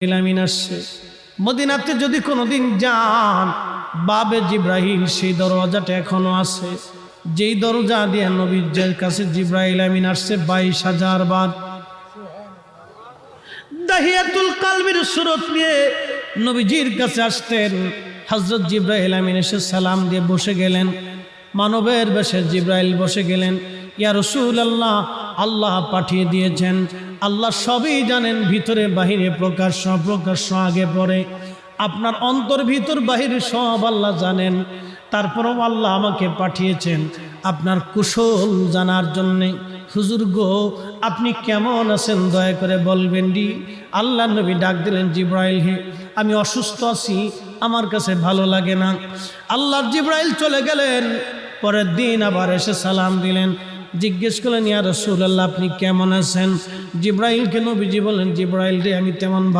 আমিন আসছে। মদিনাতে যদি কোনোদিন যান, বাবে জিব্রাইল সেই দরওয়াজাটা এখনো আছে, যেই দরজা দিয়ে নবীর কাছে জিব্রাইল আমিন আসছে 22,000 বার। দাহিয়াতুল কালবির সুরত নিয়ে নবীজির কাছে আসতেন। হযরত জিব্রাইল আমিন এসে সালাম দিয়ে বসে গেলেন। মানবের বেশে জিব্রাইল বসে গেলেন। ইয়া রাসূলুল্লাহ, আল্লাহ পাঠিয়ে দিয়েছেন, আল্লাহ সবই জানেন, ভিতরে বাহিরে প্রকাশ্য অপ্রকাশ্য আগে পরে, আপনার অন্তর ভিতর বাহিরে সব আল্লাহ জানেন। তারপরও আল্লাহ আমাকে পাঠিয়েছেন আপনার কুশল জানার জন্যে। হুজুর গো, আপনি কেমন আছেন দয়া করে বলবেন ডি। আল্লাহ নবী ডাক দিলেন, জিব্রাইল হে, আমি অসুস্থ আছি, আমার কাছে ভালো লাগে না। আল্লাহর জিব্রাইল চলে গেলেন। পরের দিন আবার এসে সালাম দিলেন, জিজ্ঞেস করলেন, ইয়া রাসূলুল্লাহ আপনি কেমন আছেন? জিব্রাইলকে নবীজি বলেন, জিব্রাইল রে, আমি তেমন ভালো